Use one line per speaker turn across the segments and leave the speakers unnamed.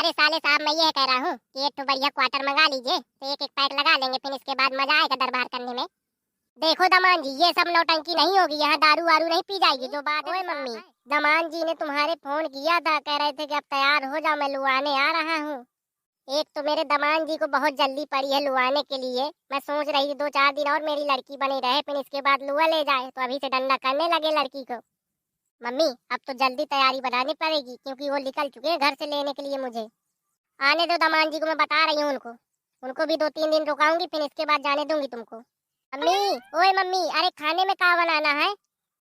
अरे साले साहब, मैं ये कह रहा हूँ कि एक तो बढ़िया क्वार्टर मंगा लीजिए, तो एक एक पैक लगा लेंगे, फिर इसके बाद मजा आएगा दरबार करने में। देखो दमान जी, ये सब नौटंकी नहीं होगी, यहाँ दारू वारू नहीं पी जाएगी। जो बात है मम्मी, दमान जी ने तुम्हारे फोन किया था, कह रहे थे कि अब तैयार हो जाओ, मैं लुआने आ रहा हूँ। एक तो मेरे दमान जी को बहुत जल्दी पड़ी है लुआने के लिए। मैं सोच रही थी 2-4 दिन और मेरी लड़की बनी रहे, फिर इसके बाद लुआ ले जाए, तो अभी से डंडा करने लगे लड़की को। मम्मी, अब तो जल्दी तैयारी बनानी पड़ेगी, क्योंकि वो निकल चुके हैं घर से लेने के लिए मुझे। आने दो दमान जी को, मैं बता रही हूँ उनको। उनको भी 2-3 दिन रुकाऊंगी, फिर इसके बाद जाने दूंगी तुमको। मम्मी, ओए मम्मी, अरे खाने में क्या बनाना है?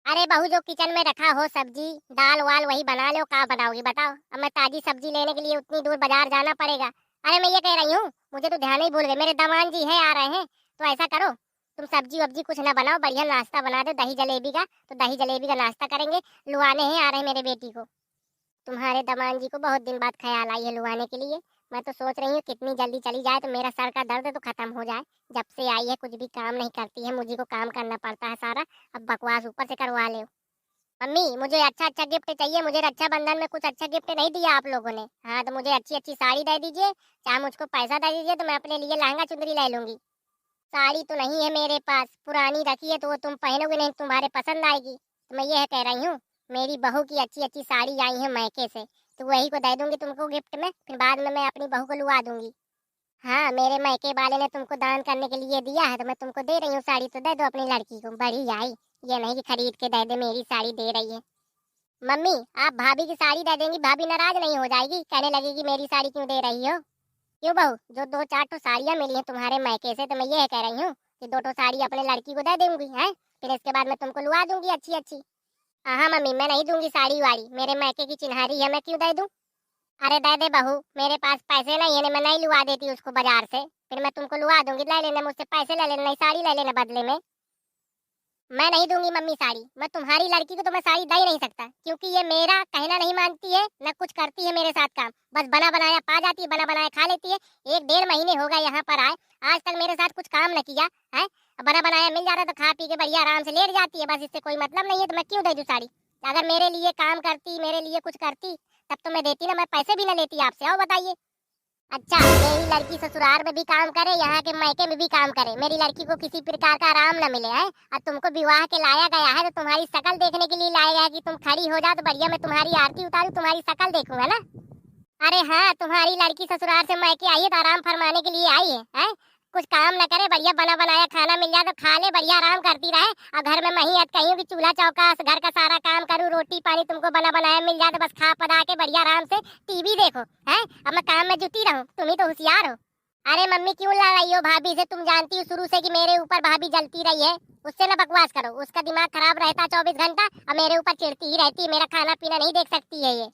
अरे बहू, जो किचन में रखा हो सब्जी दाल वाल वही बना लो। क्या बनाओगी बताओ? अब मैं ताजी सब्जी लेने के लिए उतनी दूर बाजार जाना पड़ेगा। अरे मैं ये कह रही हूँ, मुझे तो ध्यान ही भूल गए, मेरे दमान जी है आ रहे हैं। तो ऐसा करो, तुम सब्जी वब्जी कुछ ना बनाओ, बढ़िया नाश्ता बना दो दही जलेबी का। तो दही जलेबी का नाश्ता करेंगे। लुआने हैं आ रहे मेरे बेटी को। तुम्हारे दमान जी को बहुत दिन बाद ख्याल आई है लुआने के लिए। मैं तो सोच रही हूँ कितनी जल्दी चली जाए तो मेरा सर का दर्द तो खत्म हो जाए। जब से आई है कुछ भी काम नहीं करती है, मुझे को काम करना पड़ता है सारा। अब बकवास ऊपर से करवा ले। मम्मी, मुझे अच्छा अच्छा गिफ्ट चाहिए। मुझे रक्षाबंधन में कुछ अच्छा गिफ्ट नहीं दिया आप लोगों ने। हाँ, तो मुझे अच्छी अच्छी साड़ी दे दीजिए, चाहे मुझको पैसा दे दीजिए, तो मैं अपने लिए लहंगा चुंदरी ले लूंगी। साड़ी तो नहीं है मेरे पास, पुरानी रखी है, तो वो तुम पहनोगे नहीं, तुम्हारे पसंद आएगी। तो मैं ये कह रही हूँ, मेरी बहू की अच्छी अच्छी साड़ी आई है मैके से, तो वही को दे दूंगी तुमको गिफ्ट में, फिर बाद में मैं अपनी बहू को लुआ दूंगी। हाँ, मेरे मैके वाले ने तुमको दान करने के लिए दिया है, तो मैं तुमको दे रही हूँ साड़ी, तो दे दो अपनी लड़की को। बड़ी आई, ये नहीं कि खरीद के दे दे, मेरी साड़ी दे रही है। मम्मी, आप भाभी की साड़ी दे देंगी, भाभी नाराज नहीं हो जाएगी? कहने लगेगी मेरी साड़ी क्यों दे रही हो? क्यों बहू, जो 2-4 तो साड़ियाँ मिली हैं तुम्हारे मैके से, तो मैं ये कह रही हूँ कि 2 साड़ी अपने लड़की को दे दूंगी है, फिर इसके बाद मैं तुमको लुआ दूंगी अच्छी अच्छी। हाँ मम्मी, मैं नहीं दूंगी साड़ी वाड़ी, मेरे मैके की चिन्हारी है, मैं क्यों दे दूं? अरे दे दे बहू, मेरे पास पैसे नहीं है, मैं नहीं लुआ देती उसको बाजार से, फिर मैं तुमको लुआ दूंगी। ले लेना मुझसे पैसे, ले लेना, नई साड़ी ले लेना बदले में। मैं नहीं दूंगी मम्मी साड़ी। मैं तुम्हारी लड़की को तो मैं साड़ी दे ही नहीं सकता, क्योंकि ये मेरा कहना नहीं मानती है, न कुछ करती है मेरे साथ काम। बस बना बनाया पा जाती है, बना बनाया खा लेती है। 1-1.5 महीने हो गए यहाँ पर आए, आज तक मेरे साथ कुछ काम न किया है। बना बनाया मिल जाता तो खा पी के बढ़िया आराम से लेट जाती है, बस इससे कोई मतलब नहीं है, तो मैं क्यों दे दूं साड़ी? अगर मेरे लिए काम करती, मेरे लिए कुछ करती, तब तो मैं देती ना, मैं पैसे भी ना लेती आपसे। आओ बताइए। अच्छा, मेरी लड़की ससुराल में भी काम करे, यहाँ के मायके में भी काम करे, मेरी लड़की को किसी प्रकार का आराम न मिले है। और तुमको विवाह के लाया गया है, तो तुम्हारी शकल देखने के लिए लाया गया है कि तुम खड़ी हो जाओ तो बढ़िया मैं तुम्हारी आरती उतारूं, तुम्हारी शकल देखूंगा ना। अरे हाँ, तुम्हारी लड़की ससुराल से मायके आई है तो आराम फरमाने के लिए आई है? कुछ काम न करे, बढ़िया बना बनाया खाना मिल जाए तो खा ले, बढ़िया आराम करती रहे। और घर में मैं ही कहीं कि चूल्हा चौका घर का सारा काम करूँ, रोटी पानी तुमको बना बनाया मिल जाए तो बस खा पदा के बढ़िया आराम से टीवी देखो है। अब मैं काम में जुटी रहूं? तुम ही तो होशियार हो। अरे मम्मी, क्यों लड़ रही हो भाभी से? तुम जानती हो शुरू से कि मेरे ऊपर भाभी जलती रही है। उससे ना बकवास करो, उसका दिमाग खराब रहता 24 घंटा, और मेरे ऊपर चिढ़ती ही रहती है, मेरा खाना पीना नहीं देख सकती है ये।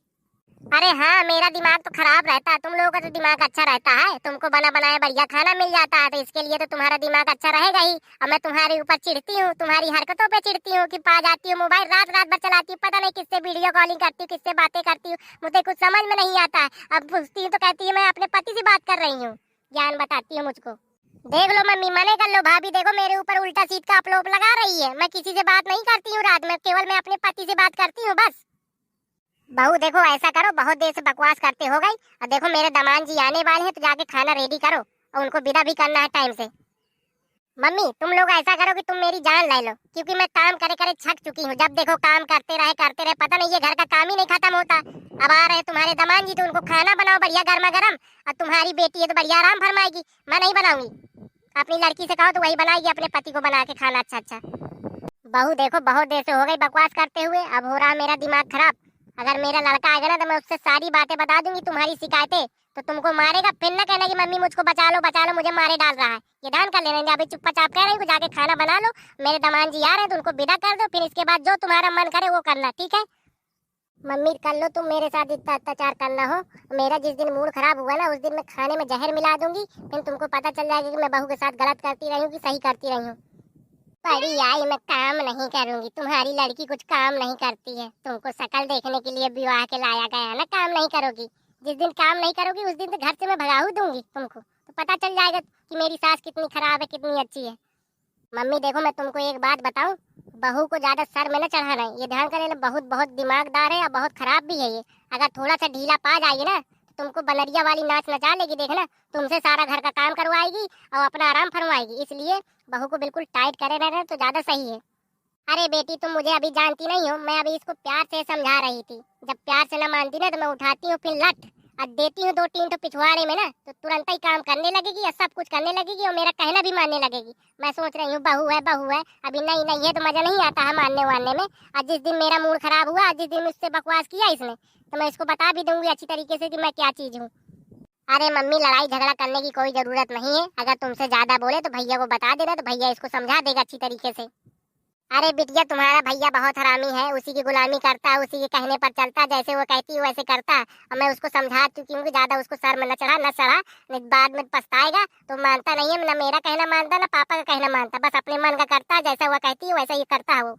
अरे हाँ, मेरा दिमाग तो खराब रहता है, तुम लोगों का तो दिमाग अच्छा रहता है, तुमको बना बनाया बढ़िया खाना मिल जाता है, तो इसके लिए तो तुम्हारा दिमाग अच्छा रहेगा ही। और मैं तुम्हारे ऊपर चिढ़ती हूँ, तुम्हारी हरकतों पे चिढ़ती हूँ कि पा जाती हूँ मोबाइल, रात रात भर चलाती हूँ, पता नहीं किससे वीडियो कॉलिंग करती हूँ, किससे बातें करती हूँ, मुझे कुछ समझ में नहीं आता है। अब पूछती हूँ तो कहती है मैं अपने पति से बात कर रही हूँ, ज्ञान बताती हूँ मुझको। देख लो मम्मी, मने कर लो भाभी, देखो मेरे ऊपर उल्टा सीध का आरोप लगा रही है। मैं किसी से बात नहीं करती हूँ रात में, केवल मैं अपने पति से बात करती हूँ बस। बहू देखो, ऐसा करो, बहुत देर से बकवास करते हो गई, और देखो मेरे दामाद जी आने वाले हैं, तो जाके खाना रेडी करो, और उनको विदा भी करना है टाइम से। मम्मी, तुम लोग ऐसा करो कि तुम मेरी जान ले लो, क्योंकि मैं काम करे करे थक चुकी हूँ। जब देखो काम करते रहे, पता नहीं ये घर का काम ही नहीं खत्म होता। अब आ रहे तुम्हारे दामाद जी, तो उनको खाना बनाओ बढ़िया गर्मा गर्म, और तुम्हारी बेटी है तो बढ़िया आराम फरमाएगी, मैं नहीं बनाऊंगी। अपनी लड़की से कहो तो वही बनाएगी अपने पति को बना के खाना अच्छा अच्छा। बहू देखो, बहुत देर से हो गई बकवास करते हुए, अब हो रहा मेरा दिमाग खराब। अगर मेरा लड़का आएगा ना, तो मैं उससे सारी बातें बता दूंगी, तुम्हारी शिकायतें, तो तुमको मारेगा, फिर ना कहना कि मम्मी मुझको बचा लो मुझे मारे डाल रहा है। ये ध्यान कर लेना, अभी चुपचाप कह रही हूँ, जाके खाना बना लो, मेरे दामाद जी आ रहे हैं तो उनको विदा कर दो, फिर इसके बाद जो तुम्हारा मन करे वो करना, ठीक है? मम्मी कर लो, तुम मेरे साथ इतना अत्याचार करना हो। मेरा जिस दिन मूड खराब हुआ ना, उस दिन मैं खाने में जहर मिला दूंगी, फिर तुमको पता चल जाएगा कि मैं बहू के साथ गलत करती रही हूँ कि सही करती रही हूँ। बड़ी आई, मैं काम नहीं करूंगी, तुम्हारी लड़की कुछ काम नहीं करती है, तुमको शकल देखने के लिए विवाह के लाया गया है ना, काम नहीं करोगी। जिस दिन काम नहीं करोगी उस दिन तो घर से मैं भगा दूंगी तुमको, तो पता चल जाएगा कि मेरी सास कितनी खराब है, कितनी अच्छी है। मम्मी देखो, मैं तुमको एक बात बताऊं, बहू को ज्यादा सर में न चढ़ाना है, ये ध्यान कर लेना, बहुत बहुत दिमागदार है और बहुत खराब भी है ये। अगर थोड़ा सा ढीला पा जाएगी ना, तुमको बनरिया वाली नाच नचा लेगी, देखना तुमसे सारा घर का काम करवाएगी और अपना आराम फरमाएगी। इसलिए बहू को बिल्कुल टाइट करे रहना तो ज्यादा सही है। अरे बेटी तुम मुझे अभी जानती नहीं हो, मैं अभी इसको प्यार से समझा रही थी। जब प्यार से न मानती ना तो मैं उठाती हूँ फिर लट और देती हूँ 2-3 तो पिछवाड़े में ना, तो तुरंत ही काम करने लगेगी और सब कुछ करने लगेगी और मेरा कहना भी मानने लगेगी। मैं सोच रही हूँ बहू है अभी नहीं नहीं है तो मजा नहीं आता है मानने वानने में। और जिस दिन मेरा मूड खराब हुआ, जिस दिन मुझसे बकवास किया इसने, तो मैं इसको बता भी दूंगी अच्छी तरीके से कि मैं क्या चीज हूँ। अरे मम्मी लड़ाई झगड़ा करने की कोई जरूरत नहीं है। अगर तुमसे ज्यादा बोले तो भैया को बता देना, तो भैया इसको समझा देगा अच्छी तरीके से। अरे बिटिया तुम्हारा भैया बहुत हरामी है, उसी की गुलामी करता है, उसी के कहने पर चलता है, जैसे वो कहती है वैसे करता है। और मैं उसको समझा चुकी हूँ कि ज्यादा उसको सर में न चढ़ा, नहीं बाद में पछताएगा। तो मानता नहीं है, ना मेरा कहना मानता ना पापा का कहना मानता, बस अपने मन का करता है, जैसा वो कहती है वैसा ही करता है वो।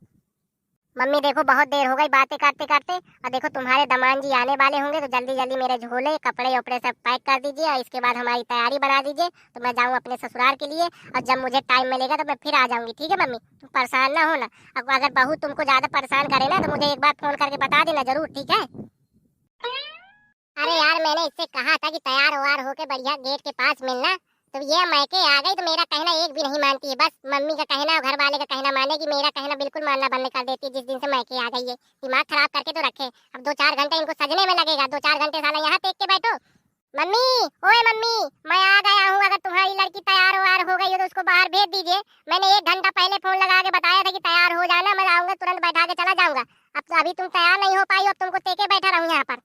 मम्मी देखो बहुत देर हो गई बातें करते करते, और देखो तुम्हारे दामाद जी आने वाले होंगे, तो जल्दी जल्दी मेरे झोले कपड़े उपड़े सब पैक कर दीजिए और इसके बाद हमारी तैयारी बना दीजिए, तो मैं जाऊँ अपने ससुराल के लिए। और जब मुझे टाइम मिलेगा तो मैं फिर आ जाऊंगी, ठीक है मम्मी? तुम परेशान ना होना। अगर बहू तुमको ज्यादा परेशान करे ना तो मुझे एक बार फोन करके बता देना जरूर, ठीक है? अरे यार मैंने इससे कहा था कि तैयार वार होके बढ़िया गेट के पास मिलना, तो ये मैके आ गई तो मेरा कहना एक भी नहीं मानती है। बस मम्मी का कहना और घर वाले का कहना मानेगी, मेरा कहना बिल्कुल मानना बंद कर देती है जिस दिन से मैके आ गई है। दिमाग खराब करके तो रखे, अब 2-4 घंटे इनको सजने में लगेगा, 2-4 घंटे साला यहाँ टेक के बैठो। मम्मी, ओए मम्मी, मैं आ गया हूँ। अगर तुम्हारी लड़की तैयार वार हो गई हो तो उसको बाहर भेज दीजिए। मैंने 1 घंटा पहले फोन लगा के बताया था कि तैयार हो जाना, मैं आऊंगा तुरंत बैठा के चला जाऊंगा। अब तो अभी तुम तैयार नहीं हो पाई, अब तुमको टेके बैठा रहूं यहाँ पर।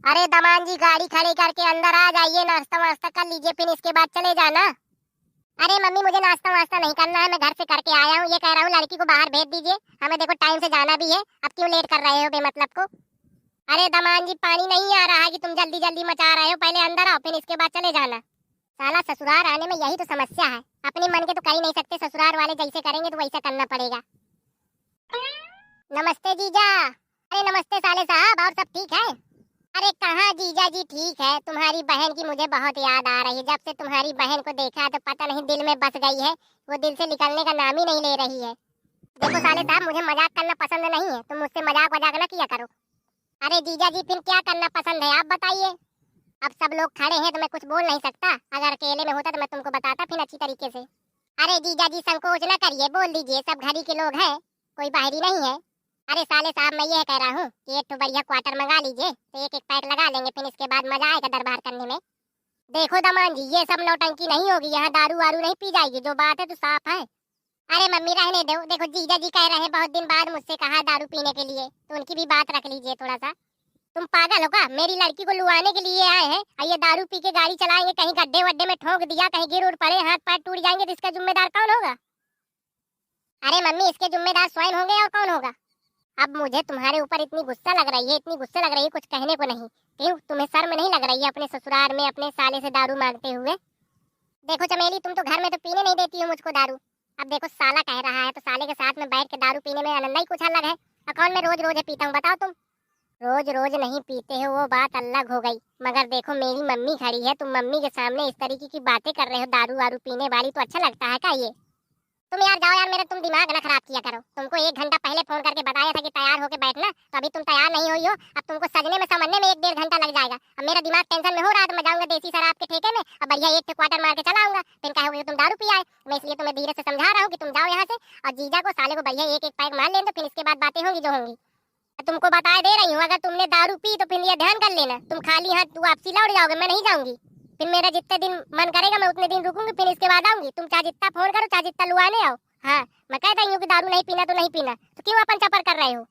अरे दमान जी गाड़ी खड़ी करके अंदर आ जाइए, नाश्ता वास्ता कर लीजिए, फिर इसके बाद चले जाना। अरे मम्मी मुझे नाश्ता वास्ता नहीं करना है, मैं घर से करके आया हूँ। ये कह रहा हूँ लड़की को बाहर भेज दीजिए, हमें देखो टाइम से जाना भी है। अब क्यों लेट कर रहे हो बेमतलब को? अरे दमान जी पानी नहीं आ रहा है कि तुम जल्दी जल्दी मचा रहे हो, पहले अंदर आओ फिर इसके बाद चले जाना। साला ससुराल आने में यही तो समस्या है, अपने मन के तो कर ही नहीं सकते, ससुराल वाले जैसे करेंगे तो वैसा करना पड़ेगा। नमस्ते जीजा। अरे नमस्ते साले साहब, और सब ठीक है? अरे कहाँ जीजा जी ठीक है, तुम्हारी बहन की मुझे बहुत याद आ रही है। जब से तुम्हारी बहन को देखा है तो पता नहीं दिल में बस गई है, वो दिल से निकलने का नाम ही नहीं ले रही है। देखो साले साहब मुझे मजाक करना पसंद नहीं है, तुम मुझसे मजाक वजाक ना किया करो। अरे जीजा जी फिर क्या करना पसंद है आप बताइए? अब सब लोग खड़े हैं तो मैं कुछ बोल नहीं सकता, अगर अकेले में होता तो मैं तुमको बताता फिर अच्छी तरीके से। अरे जीजा जी संकोच न करिए, बोल दीजिए, सब घर ही के लोग हैं, कोई बाहरी नहीं है। अरे साले साहब मैं ये कह रहा हूँ कि एक तो बढ़िया क्वार्टर मंगा लीजिए, तो एक एक पैक लगा लेंगे, फिर इसके बाद मजा आएगा दरबार करने में। देखो दमान जी ये सब नौटंकी नहीं होगी, यहाँ दारू वारू नहीं पी जाएगी, जो बात है तो साफ है। अरे मम्मी रहने दो, देखो जीजा जी कह रहे हैं बहुत दिन बाद मुझसे कहा दारू पीने के लिए, तो उनकी भी बात रख लीजिए थोड़ा सा। तुम पागल हो क्या? मेरी लड़की को लुआने के लिए आए हैं और ये दारू पी के गाड़ी चलाएंगे, कहीं गड्ढे वड्ढे में ठोक दिया, कहीं गिर उड़ पड़े, हाथ पैर टूट जाएंगे तो इसका जिम्मेदार कौन होगा? अरे मम्मी इसके जिम्मेदार स्वयं होंगे और कौन होगा? अब मुझे तुम्हारे ऊपर इतनी गुस्सा लग रही है, इतनी गुस्सा लग रही है कुछ कहने को नहीं। क्यों तुम्हें शर्म नहीं लग रही है अपने ससुराल में अपने साले से दारू मांगते हुए? देखो चमेली तुम तो घर में तो पीने नहीं देती हो मुझको दारू, अब देखो साला कह रहा है तो साले के साथ में बैठ के दारू पीने में आनंद ही कुछ अलग है। और कौन मैं रोज रोज पीता हूँ बताओ तुम? रोज रोज नहीं पीते हो वो बात अलग हो गई, मगर देखो मेरी मम्मी खड़ी है, तुम मम्मी के सामने इस तरीके की बातें कर रहे हो दारू वारू पीने वाली, तो अच्छा लगता है क्या ये? तुम यार जाओ यार, मेरा तुम दिमाग ना खराब किया करो। तुमको 1 घंटा पहले फोन करके बताया था कि तैयार होके बैठना, तो अभी तुम तैयार नहीं हुई हो। अब तुमको सजने में समझने में 1-1.5 घंटा लग जाएगा। अब मेरा दिमाग टेंशन में हो रहा है तो मैं जाऊंगा देसी शराब के ठेके में और बढ़िया एक क्वार्टर मार के चला आऊंगा, फिर कहोगे तुम दारू पी आए। मैं इसलिए तुम्हें धीरे से समझा रहा हूँ कि तुम जाओ यहाँ से और जीजा को साले को बढ़िया एक एक पैक मार लेना, तो फिर इसके बाद बातें होंगी जो होंगी। तुमको बता दे रही हूँ अगर तुमने दारू पी तो फिर ये ध्यान कर लेना, तुम खाली हाथ वापसी लौट जाओगे, मैं नहीं जाऊंगी। फिर मेरा जितने दिन मन करेगा मैं उतने दिन रुकूंगी, फिर इसके बाद आऊंगी। तुम चाहे जितना फोन करो चाहे जितना लुआने आओ। हाँ मैं कह रही हूँ कि दारू नहीं पीना तो नहीं पीना, तो क्यों अपन चपर कर रहे हो?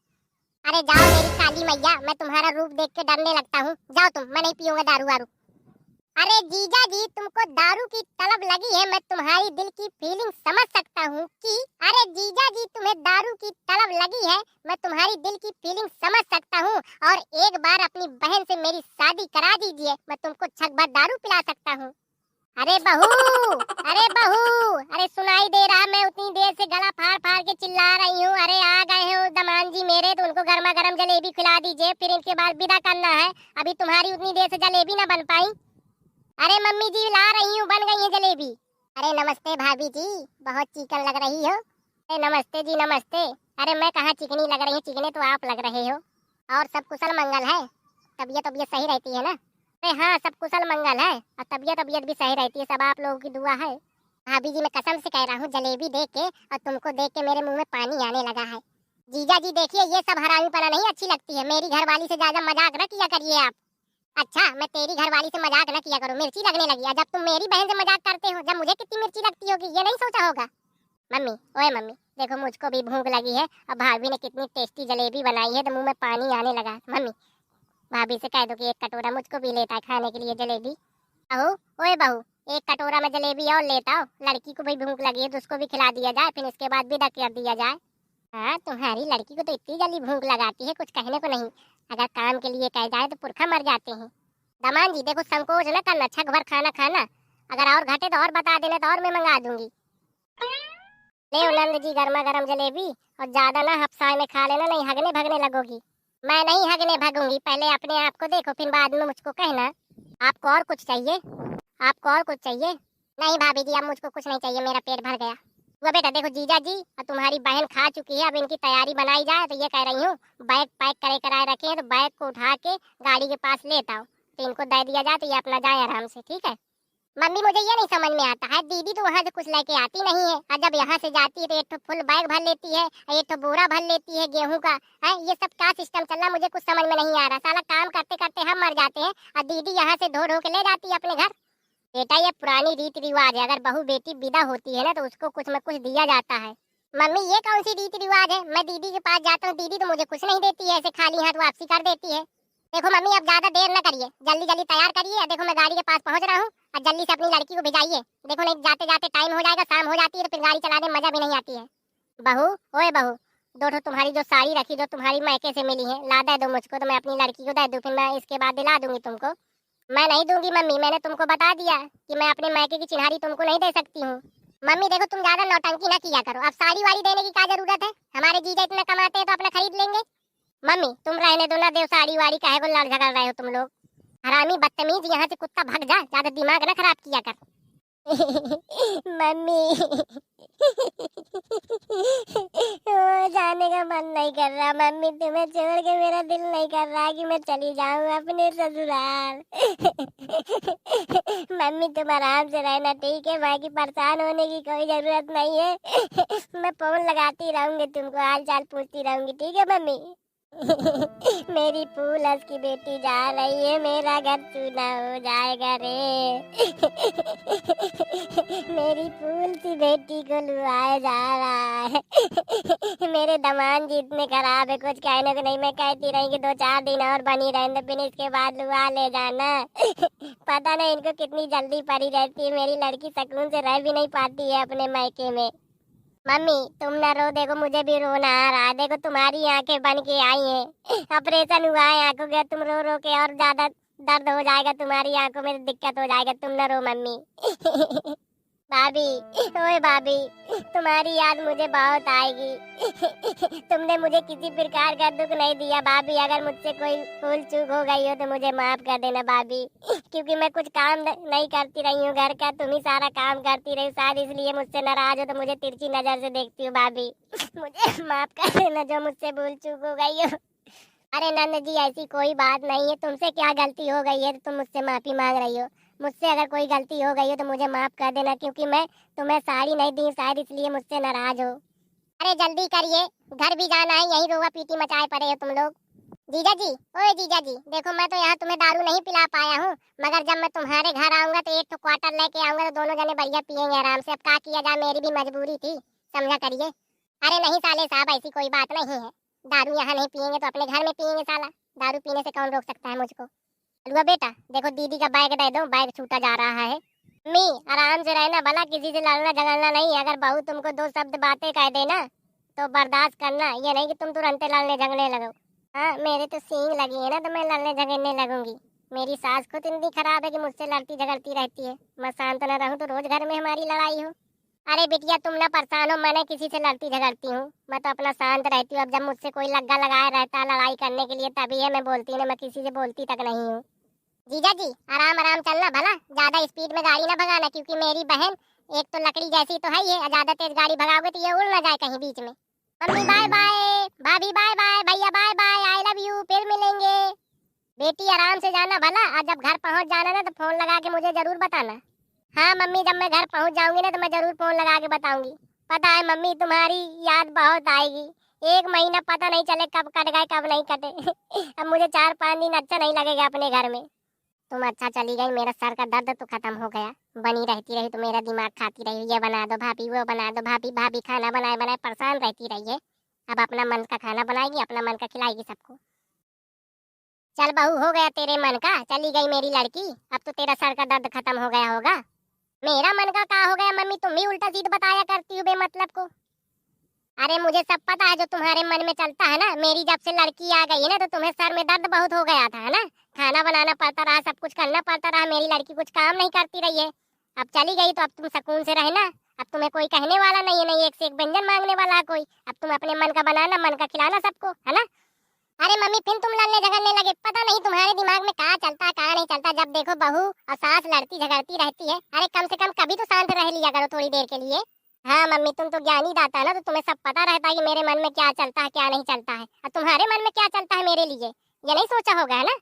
अरे जाओ मेरी काली मैया, मैं तुम्हारा रूप देख के डरने लगता हूँ, जाओ तुम, मैं नहीं पीऊंगा दारू वारू। अरे जीजा जी तुमको दारू की तलब लगी है, मैं तुम्हारी दिल की फीलिंग समझ सकता हूँ कि अरे जीजा जी तुम्हें दारू की तलब लगी है, मैं तुम्हारी दिल की फीलिंग समझ सकता हूँ। और एक बार अपनी बहन से मेरी शादी करा दीजिए, मैं तुमको छक भर दारू पिला सकता हूँ। अरे बहू, अरे बहू, अरे सुनाई दे रहा, मैं उतनी देर से गला फाड़ फाड़ के चिल्ला रही हूँ। अरे आ गए हो दमान जी मेरे, तो उनको गर्मा गर्म जलेबी खिला दीजिए, फिर इनके बाद विदा करना है। अभी तुम्हारी उतनी देर से जलेबी ना बन पाई। अरे मम्मी जी ला रही हूँ, बन गई है जलेबी। अरे नमस्ते भाभी जी, बहुत चिकन लग रही हो। अरे नमस्ते जी नमस्ते। अरे मैं कहाँ चिकनी लग रही हूँ, चिकने तो आप लग रहे हो। और सब कुशल मंगल है, तबीयत सही रहती है ना? अरे हाँ, सब कुशल मंगल है और तबीयत तबीयत भी सही रहती है, सब आप लोगों की दुआ है। भाभी जी, मैं कसम से कह रहा हूँ, जलेबी देख के और तुमको देख के मेरे मुंह में पानी आने लगा है। जीजा जी देखिए, ये सब हरामीपना नहीं अच्छी लगती है। मेरी घरवाली से ज्यादा मजाक न किया करिए आप। अच्छा, मैं तेरी घरवाली से मजाक न किया करूँ, मिर्ची लगने लगी है। जब तुम मेरी बहन से मजाक करते हो, जब मुझे कितनी मिर्ची लगती होगी ये नहीं सोचा होगा। मम्मी, ओए मम्मी, देखो मुझको भी भूख लगी है और भाभी ने कितनी टेस्टी जलेबी बनाई है तो मुंह में पानी आने लगा। मम्मी, भाभी से कह दो कि एक कटोरा मुझको भी लेता है खाने के लिए जलेबी। बहू, ओए बहू, एक कटोरा में जलेबी और लेता हो, लड़की को भी भूख लगी है तो उसको भी खिला दिया जाए, फिर इसके बाद विदा कर दिया जाए। हाँ, तुम्हारी लड़की को तो इतनी जल्दी भूख लगाती है, कुछ कहने को नहीं। अगर काम के लिए कह जाए तो पुरखा मर जाते हैं। दमान जी देखो, संकोच न करना, छक भर खाना खाना। अगर और घटे तो और बता देना, तो और मैं मंगा दूंगी। ले नंद जी गर्मा गर्म जलेबी, और ज्यादा ना हफ्साए में खा लेना, नहीं हगने भगने लगोगी। मैं नहीं हगने भगूंगी, पहले अपने आप को देखो, फिर बाद में मुझको कहना। आपको और कुछ चाहिए? आपको और कुछ चाहिए? नहीं भाभी जी, अब मुझको कुछ नहीं चाहिए, मेरा पेट भर गया। वो बेटा देखो, जीजा जी और तुम्हारी बहन खा चुकी है, अब इनकी तैयारी बनाई जाए। तो ये कह रही हूँ, बैग पैक करे कराए रखे हैं, तो बैग को उठा के गाड़ी के पास लेता हूँ, तो इनको दे दिया जाए तो ये अपना जाए आराम से, ठीक है। मम्मी, मुझे ये नहीं समझ में आता है, दीदी तो वहाँ से कुछ लेके आती नहीं है, और जब यहाँ से जाती है तो एक तो फुल बैग भर लेती है, एक तो बोरा भर लेती है गेहूं का। है ये सब क्या सिस्टम चल रहा, मुझे कुछ समझ में नहीं आ रहा। साला काम करते करते हम मर जाते हैं और दीदी यहाँ से ढो ढो के ले जाती है अपने घर। बेटा, ये पुरानी रीति रिवाज है, अगर बहू बेटी विदा होती है ना तो उसको कुछ न कुछ दिया जाता है। मम्मी, ये कौन सी रीति रिवाज है? मैं दीदी के पास जाता हूँ, दीदी तो मुझे कुछ नहीं देती है, ऐसे खाली हाथ वापसी कर देती है। देखो मम्मी, अब ज्यादा देर न करिए, जल्दी जल्दी तैयार करिए। देखो मैं गाड़ी के पास पहुंच रहा हूँ, और जल्दी से अपनी लड़की को भिजाइए। देखो नहीं जाते जाते टाइम हो जाएगा, शाम हो जाती है तो फिर गाड़ी चलाने में मजा भी नहीं आती है। बहू, ओए बहू, दो ठो तुम्हारी जो साड़ी रखी, जो तुम्हारी मायके से मिली है, ला दे दो मुझको, तो मैं अपनी लड़की को दे दूं, फिर मैं इसके बाद दिला दूंगी तुमको। मैं नहीं दूंगी मम्मी, मैंने तुमको बता दिया कि मैं अपने मायके की चिन्हारी तुमको नहीं दे सकती हूँ। मम्मी देखो, तुम ज्यादा नौटंकी ना किया करो, अब साड़ी वाड़ी देने की क्या जरूरत है? हमारे जीजा इतना कमाते हैं तो अपना खरीद लेंगे। मम्मी, तुम रहने दो ना, देव साड़ी वाड़ी काहे को लड़ झगड़ रहे हो तुम लोग? हरामी बदतमीज, यहाँ से कुत्ता भाग जा, ज्यादा दिमाग ना खराब किया कर। मम्मी, जाने का मन नहीं कर रहा मम्मी, तुम्हें छोड़ के मेरा दिल नहीं कर रहा कि मैं चली जाऊं अपने ससुराल। मम्मी, तुम आराम से रहना, ठीक है? बाकी परेशान होने की कोई जरूरत नहीं है। मैं फोन लगाती रहूंगी, तुमको हाल चाल पूछती रहूंगी, ठीक है मम्मी? मेरी फूलस की बेटी जा रही है, मेरा घर चूना हो जाएगा रे। मेरी फूल सी बेटी को लुआया जा रहा है। मेरे दमान जी इतने खराब है, कुछ कहने को नहीं। मैं कहती रही कि 2-4 दिन और बनी रहने, फिर इसके बाद लुआ ले जाना। पता नहीं इनको कितनी जल्दी पड़ी रहती है, मेरी लड़की सुकून से रह भी नहीं पाती है अपने मायके में। मम्मी, तुम ना रो, देखो मुझे भी रोना आ रहा है। देखो तुम्हारी आंखें बन के आई हैं, ऑपरेशन हुआ है आंखों का, तुम रो रो के और ज्यादा दर्द हो जाएगा तुम्हारी आंखों में, दिक्कत हो जाएगा। तुम ना रो मम्मी। भाभी, ओए भाभी, तुम्हारी याद मुझे बहुत आएगी। तुमने मुझे किसी प्रकार का दुख नहीं दिया भाभी, अगर मुझसे कोई भूल चूक हो गई हो तो मुझे माफ कर देना भाभी, क्योंकि मैं कुछ काम नहीं करती रही हूँ घर का, तुम ही सारा काम करती रही, शायद इसलिए मुझसे नाराज हो तो मुझे तिरछी नजर से देखती हो भाभी। मुझे माफ कर देना जो मुझसे भूल चूक हो गई हो। अरे नंद जी, ऐसी कोई बात नहीं है, तुमसे क्या गलती हो गई है तो तुम मुझसे माफी मांग रही हो? मुझसे अगर कोई गलती हो गई हो तो मुझे माफ कर देना, क्योंकि मैं तुम्हें साड़ी नहीं दी, शायद इसलिए मुझसे नाराज हो। अरे जल्दी करिए, घर भी जाना है, यही रोवा पीटी मचाए पड़े हो तुम लोग। जीजा जी, ओए जीजा जी, देखो मैं तो यहाँ तुम्हें दारू नहीं पिला पाया हूँ, मगर जब मैं तुम्हारे घर आऊंगा तो एक तो क्वार्टर लेके आऊंगा, तो दोनों जने बढ़िया पियेंगे आराम से। अब क्या किया जाए, मेरी भी मजबूरी थी, समझा करिए। अरे नहीं साले साहब, ऐसी कोई बात नहीं है, दारू यहाँ नहीं पियेंगे तो अपने घर में पियेंगे साला, दारू पीने से कौन रोक सकता है मुझको। लुआ बेटा, देखो दीदी का बैग दे दो, बैग छूटा जा रहा है। मी, आराम से रहना, भला किसी से लड़ना झगड़ना नहीं। अगर बहू तुमको 2 शब्द बातें कह देना तो बर्दाश्त करना, ये नहीं कि तुम तुरंत लड़ने झगड़ने लगो। हाँ, मेरे तो सींग लगी है ना तो मैं लड़ने झगड़ने लगूंगी। मेरी सास खुद इतनी खराब है कि मुझसे लड़ती झगड़ती रहती है, मैं शांत न रहूं तो रोज घर में हमारी लड़ाई हो। अरे बिटिया, तुम ना परेशान हो, मैंने किसी से लड़ती झगड़ती हूँ, मैं तो अपना शांत रहती हूँ। अब जब मुझसे कोई लग्गा लगाया रहता है लड़ाई करने के लिए, तभी है मैं बोलती हूँ, मैं किसी से बोलती तक नहीं हूँ। जीजा जी, आराम आराम चलना, भला ज्यादा स्पीड में गाड़ी ना भगाना, क्योंकि मेरी बहन एक तो लकड़ी जैसी तो है ही है, ज्यादा तेज गाड़ी भगाओगे तो ये उड़ ना जाए कहीं बीच में। मम्मी बाय बाय, भाभी बाय बाय, भैया bye bye, I love you, फिर मिलेंगे। बेटी आराम से जाना भला, और जब घर पहुंच जाना ना तो फोन लगा के मुझे जरूर बताना। हाँ मम्मी, जब मैं घर पहुंच जाऊंगी ना तो मैं जरूर फोन लगा के बताऊंगी। पता है मम्मी, तुम्हारी याद बहुत आएगी। एक महीना पता नहीं चले कब कट गए कब नहीं कटे। अब मुझे 4-5 दिन अच्छा नहीं लगेगा अपने घर में। तुम अच्छा चली गई, मेरा सर का दर्द तो खत्म हो गया। बनी रहती रही तो मेरा दिमाग खाती रही, ये बना दो भाभी, वो बना दो भाभी, भाभी खाना बनाए बनाए परेशान रहती रही है। अब अपना मन का खाना बनाएगी, अपना मन का खिलाएगी सबको। चल बहू, हो गया तेरे मन का, चली गई मेरी लड़की। अब तो तेरा सर का दर्द खत्म हो गया होगा। मेरा मन का क्या हो गया मम्मी, तुम भी उल्टा सीध बताया करती हो बेमतलब को। अरे मुझे सब पता है जो तुम्हारे मन में चलता है ना। मेरी जब से लड़की आ गई है ना तो तुम्हें सर में दर्द बहुत हो गया था, है ना। खाना बनाना पड़ता रहा, सब कुछ करना पड़ता रहा, मेरी लड़की कुछ काम नहीं करती रही है। अब चली गई तो अब तुम सुकून से रहना। अब तुम्हें कोई कहने वाला नहीं है, नहीं एक से एक व्यंजन मांगने वाला है कोई। अब तुम अपने मन का बनाना, मन का खिलाना सबको, है ना। अरे मम्मी, फिर तुम लड़ने झगड़ने लगे। पता नहीं तुम्हारे दिमाग में कहाँ चलता है कहाँ नहीं चलता। जब देखो बहू और सास लड़ती झगड़ती रहती है। अरे कम से कम कभी तो शांत रह लिया करो थोड़ी देर के लिए। हाँ मम्मी, तुम तो ज्ञानी दाता है ना, तो तुम्हें सब पता रहता है कि मेरे मन में क्या चलता है क्या नहीं चलता है, और तुम्हारे मन में क्या चलता है मेरे लिए ये नहीं सोचा होगा, है ना।